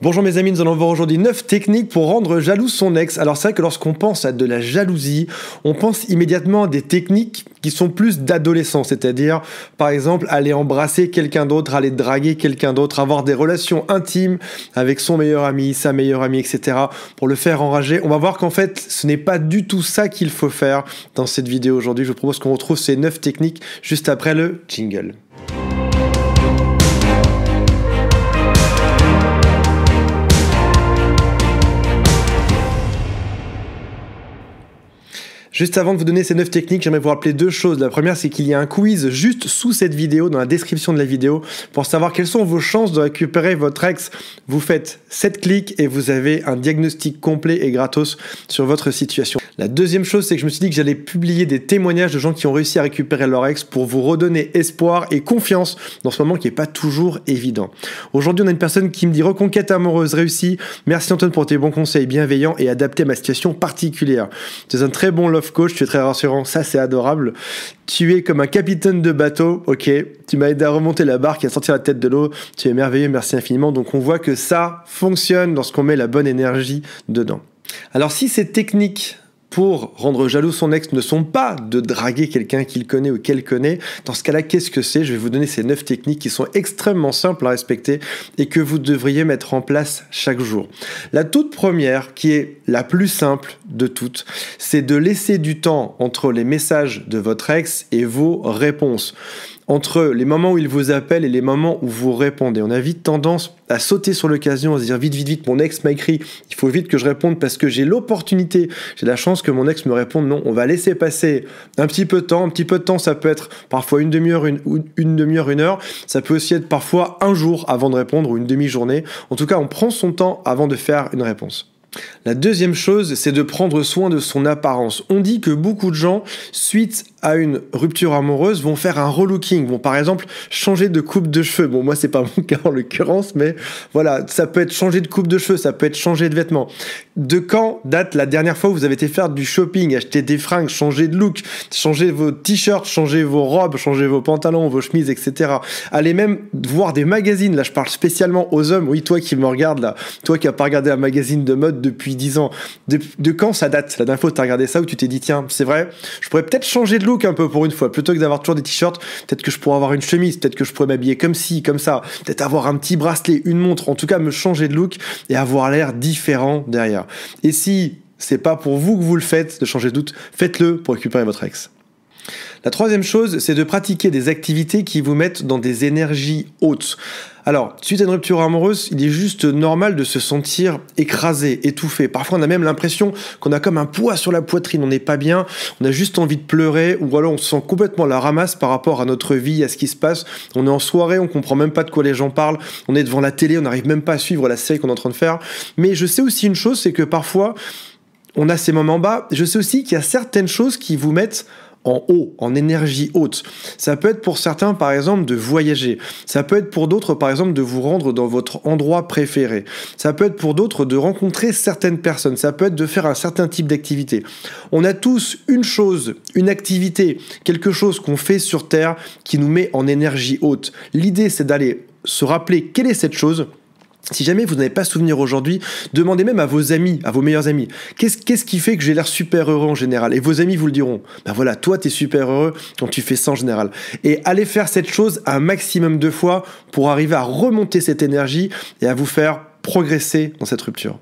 Bonjour mes amis, nous allons voir aujourd'hui 9 techniques pour rendre jaloux son ex. Alors c'est vrai que lorsqu'on pense à de la jalousie, on pense immédiatement à des techniques qui sont plus d'adolescents, c'est-à-dire par exemple aller embrasser quelqu'un d'autre, aller draguer quelqu'un d'autre, avoir des relations intimes avec son meilleur ami, sa meilleure amie, etc. pour le faire enrager. On va voir qu'en fait ce n'est pas du tout ça qu'il faut faire dans cette vidéo aujourd'hui. Je vous propose qu'on retrouve ces 9 techniques juste après le jingle. Juste avant de vous donner ces 9 techniques, j'aimerais vous rappeler deux choses. La première, c'est qu'il y a un quiz juste sous cette vidéo, dans la description de la vidéo, pour savoir quelles sont vos chances de récupérer votre ex. Vous faites 7 clics et vous avez un diagnostic complet et gratos sur votre situation. La deuxième chose, c'est que je me suis dit que j'allais publier des témoignages de gens qui ont réussi à récupérer leur ex pour vous redonner espoir et confiance dans ce moment qui n'est pas toujours évident. Aujourd'hui, on a une personne qui me dit « Reconquête amoureuse réussie. Merci Antoine pour tes bons conseils bienveillants et adaptés à ma situation particulière. Tu es un très bon love coach, tu es très rassurant, ça c'est adorable. Tu es comme un capitaine de bateau, ok. Tu m'as aidé à remonter la barque et à sortir la tête de l'eau. Tu es merveilleux, merci infiniment. » Donc on voit que ça fonctionne lorsqu'on met la bonne énergie dedans. Alors si ces techniques pour rendre jaloux son ex ne sont pas de draguer quelqu'un qu'il connaît ou qu'elle connaît, dans ce cas-là, qu'est-ce que c'est ? Je vais vous donner ces 9 techniques qui sont extrêmement simples à respecter et que vous devriez mettre en place chaque jour. La toute première, qui est la plus simple de toutes, c'est de laisser du temps entre les messages de votre ex et vos réponses. Entre les moments où il vous appelle et les moments où vous répondez. On a vite tendance à sauter sur l'occasion, à se dire vite, mon ex m'a écrit, il faut vite que je réponde parce que j'ai l'opportunité, j'ai la chance que mon ex me réponde. Non, on va laisser passer un petit peu de temps, ça peut être parfois une demi-heure, une heure, ça peut aussi être parfois un jour avant de répondre ou une demi-journée. En tout cas, on prend son temps avant de faire une réponse. La deuxième chose, c'est de prendre soin de son apparence. On dit que beaucoup de gens, suite à une rupture amoureuse, vont faire un relooking, vont par exemple changer de coupe de cheveux. Bon, moi c'est pas mon cas en l'occurrence, mais voilà, ça peut être changer de coupe de cheveux, ça peut être changer de vêtements. De quand date la dernière fois où vous avez été faire du shopping, acheter des fringues, changer de look, changer vos t-shirts, changer vos robes, changer vos pantalons, vos chemises, etc. Allez même voir des magazines, là je parle spécialement aux hommes, oui toi qui me regardes là, toi qui n'as pas regardé un magazine de mode depuis 10 ans, de quand ça date? La dernière fois que tu as regardé ça où tu t'es dit tiens, c'est vrai, je pourrais peut-être changer de look un peu pour une fois, plutôt que d'avoir toujours des t-shirts, peut-être que je pourrais avoir une chemise, peut-être que je pourrais m'habiller comme ci, comme ça, peut-être avoir un petit bracelet, une montre, en tout cas me changer de look et avoir l'air différent derrière. Et si c'est pas pour vous que vous le faites, de changer de look, faites-le pour récupérer votre ex. La troisième chose, c'est de pratiquer des activités qui vous mettent dans des énergies hautes. Alors, suite à une rupture amoureuse, il est juste normal de se sentir écrasé, étouffé. Parfois, on a même l'impression qu'on a comme un poids sur la poitrine, on n'est pas bien, on a juste envie de pleurer, ou alors on se sent complètement la ramasse par rapport à notre vie, à ce qui se passe. On est en soirée, on comprend même pas de quoi les gens parlent, on est devant la télé, on n'arrive même pas à suivre la série qu'on est en train de faire. Mais je sais aussi une chose, c'est que parfois, on a ces moments bas. Je sais aussi qu'il y a certaines choses qui vous mettent en haut, en énergie haute. Ça peut être pour certains, par exemple, de voyager. Ça peut être pour d'autres, par exemple, de vous rendre dans votre endroit préféré. Ça peut être pour d'autres de rencontrer certaines personnes. Ça peut être de faire un certain type d'activité. On a tous une chose, une activité, quelque chose qu'on fait sur Terre qui nous met en énergie haute. L'idée, c'est d'aller se rappeler quelle est cette chose. Si jamais vous n'avez pas souvenir aujourd'hui, demandez même à vos amis, à vos meilleurs amis, qu'est-ce qui fait que j'ai l'air super heureux en général ? Et vos amis vous le diront. Ben voilà, toi t'es super heureux quand tu fais ça en général. Et allez faire cette chose un maximum de fois pour arriver à remonter cette énergie et à vous faire progresser dans cette rupture.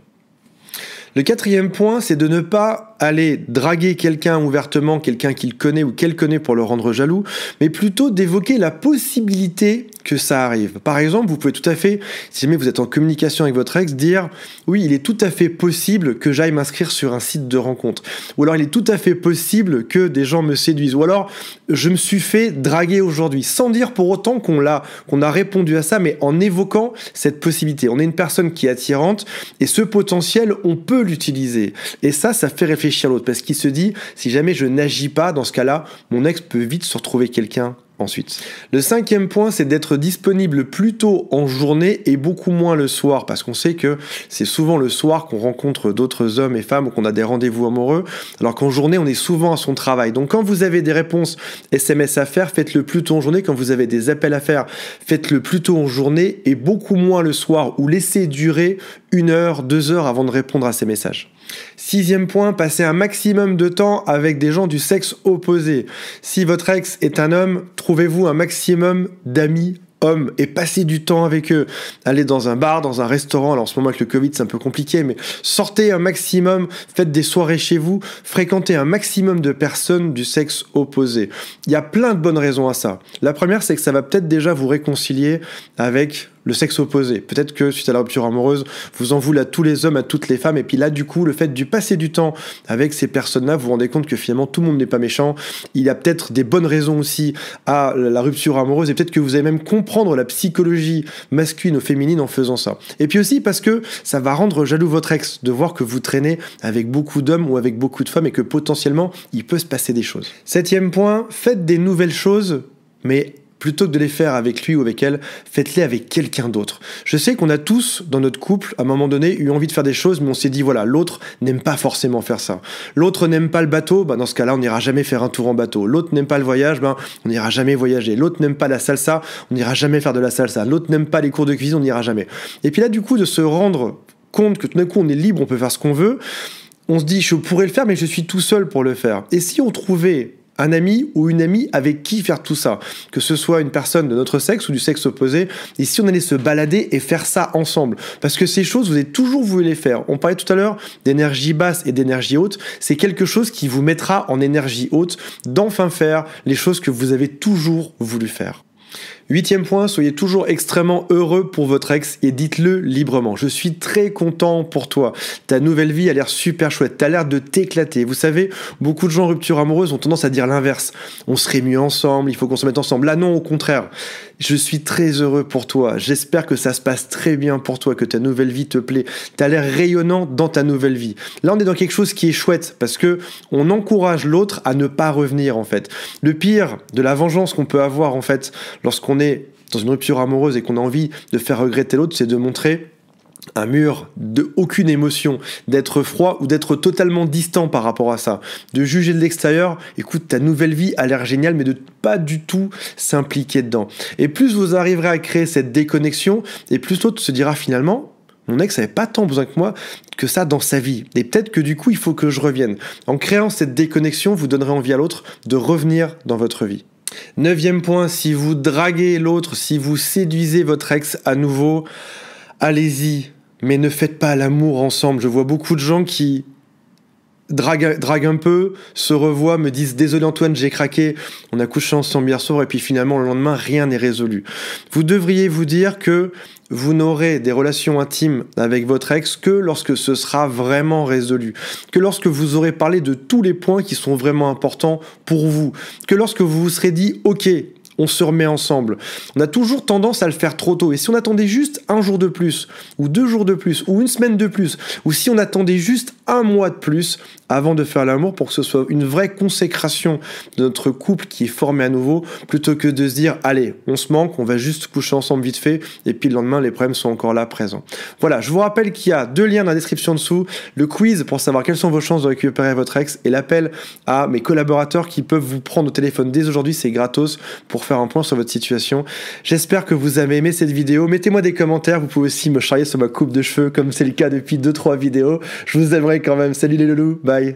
Le quatrième point, c'est de ne pas aller draguer quelqu'un ouvertement, quelqu'un qu'il connaît ou qu'elle connaît pour le rendre jaloux, mais plutôt d'évoquer la possibilité que ça arrive. Par exemple, vous pouvez tout à fait, si jamais vous êtes en communication avec votre ex, dire « Oui, il est tout à fait possible que j'aille m'inscrire sur un site de rencontre. » Ou alors « Il est tout à fait possible que des gens me séduisent. » Ou alors « Je me suis fait draguer aujourd'hui. » Sans dire pour autant qu'on a répondu à ça, mais en évoquant cette possibilité. On est une personne qui est attirante et ce potentiel, on peut l'utiliser. Et ça fait réfléchir l'autre parce qu'il se dit « Si jamais je n'agis pas, dans ce cas-là, mon ex peut vite se retrouver quelqu'un ensuite. Le cinquième point, c'est d'être disponible plus tôt en journée et beaucoup moins le soir, parce qu'on sait que c'est souvent le soir qu'on rencontre d'autres hommes et femmes ou qu'on a des rendez-vous amoureux, alors qu'en journée, on est souvent à son travail. Donc quand vous avez des réponses SMS à faire, faites-le plus tôt en journée. Quand vous avez des appels à faire, faites-le plus tôt en journée et beaucoup moins le soir, ou laissez durer 1 heure, 2 heures avant de répondre à ces messages. Sixième point, passez un maximum de temps avec des gens du sexe opposé. Si votre ex est un homme, trouvez-vous un maximum d'amis hommes et passez du temps avec eux. Allez dans un bar, dans un restaurant, alors en ce moment avec le Covid c'est un peu compliqué, mais sortez un maximum, faites des soirées chez vous, fréquentez un maximum de personnes du sexe opposé. Il y a plein de bonnes raisons à ça. La première, c'est que ça va peut-être déjà vous réconcilier avec le sexe opposé. Peut-être que suite à la rupture amoureuse, vous en voulez à tous les hommes, à toutes les femmes, et puis là du coup, le fait de passer du temps avec ces personnes-là, vous vous rendez compte que finalement tout le monde n'est pas méchant. Il y a peut-être des bonnes raisons aussi à la rupture amoureuse, et peut-être que vous allez même comprendre la psychologie masculine ou féminine en faisant ça. Et puis aussi parce que ça va rendre jaloux votre ex de voir que vous traînez avec beaucoup d'hommes ou avec beaucoup de femmes et que potentiellement il peut se passer des choses. Septième point, faites des nouvelles choses, mais plutôt que de les faire avec lui ou avec elle, faites-les avec quelqu'un d'autre. Je sais qu'on a tous, dans notre couple, à un moment donné, eu envie de faire des choses, mais on s'est dit, voilà, l'autre n'aime pas forcément faire ça. L'autre n'aime pas le bateau, dans ce cas-là, on n'ira jamais faire un tour en bateau. L'autre n'aime pas le voyage, on n'ira jamais voyager. L'autre n'aime pas la salsa, on n'ira jamais faire de la salsa. L'autre n'aime pas les cours de cuisine, on n'ira jamais. Et puis là, du coup, de se rendre compte que tout d'un coup, on est libre, on peut faire ce qu'on veut, on se dit, je pourrais le faire, mais je suis tout seul pour le faire. Et si on trouvait un ami ou une amie avec qui faire tout ça, que ce soit une personne de notre sexe ou du sexe opposé, et si on allait se balader et faire ça ensemble, parce que ces choses, vous avez toujours voulu les faire. On parlait tout à l'heure d'énergie basse et d'énergie haute, c'est quelque chose qui vous mettra en énergie haute d'enfin faire les choses que vous avez toujours voulu faire. Huitième point, soyez toujours extrêmement heureux pour votre ex et dites-le librement. Je suis très content pour toi. Ta nouvelle vie a l'air super chouette. T'as l'air de t'éclater. Vous savez, beaucoup de gens en rupture amoureuse ont tendance à dire l'inverse. On serait mieux ensemble, il faut qu'on se mette ensemble. Là non, au contraire. Je suis très heureux pour toi. J'espère que ça se passe très bien pour toi, que ta nouvelle vie te plaît. T'as l'air rayonnant dans ta nouvelle vie. Là, on est dans quelque chose qui est chouette parce que on encourage l'autre à ne pas revenir, en fait. Le pire de la vengeance qu'on peut avoir, en fait, lorsqu'on est dans une rupture amoureuse et qu'on a envie de faire regretter l'autre, c'est de montrer un mur de aucune émotion, d'être froid ou d'être totalement distant par rapport à ça, de juger de l'extérieur, écoute, ta nouvelle vie a l'air géniale, mais de pas du tout s'impliquer dedans. Et plus vous arriverez à créer cette déconnexion, et plus l'autre se dira finalement, mon ex n'avait pas tant besoin que moi que ça dans sa vie. Et peut-être que du coup, il faut que je revienne. En créant cette déconnexion, vous donnerez envie à l'autre de revenir dans votre vie. Neuvième point, si vous draguez l'autre, si vous séduisez votre ex à nouveau, allez-y, mais ne faites pas l'amour ensemble. Je vois beaucoup de gens qui draguent un peu, se revoient, me disent « Désolé Antoine, j'ai craqué, on a couché ensemble hier soir et puis finalement le lendemain, rien n'est résolu. » Vous devriez vous dire que vous n'aurez des relations intimes avec votre ex que lorsque ce sera vraiment résolu, que lorsque vous aurez parlé de tous les points qui sont vraiment importants pour vous, que lorsque vous vous serez dit « Ok, on se remet ensemble. » On a toujours tendance à le faire trop tôt. Et si on attendait juste 1 jour de plus, ou 2 jours de plus, ou 1 semaine de plus, ou si on attendait juste 1 mois de plus avant de faire l'amour pour que ce soit une vraie consécration de notre couple qui est formé à nouveau, plutôt que de se dire « Allez, on se manque, on va juste coucher ensemble vite fait, et puis le lendemain, les problèmes sont encore là, présents. » Voilà, je vous rappelle qu'il y a 2 liens dans la description dessous, le quiz pour savoir quelles sont vos chances de récupérer votre ex, et l'appel à mes collaborateurs qui peuvent vous prendre au téléphone dès aujourd'hui, c'est gratos, pour faire un point sur votre situation. J'espère que vous avez aimé cette vidéo. Mettez-moi des commentaires. Vous pouvez aussi me charrier sur ma coupe de cheveux comme c'est le cas depuis 2-3 vidéos. Je vous aimerai quand même. Salut les loulous. Bye.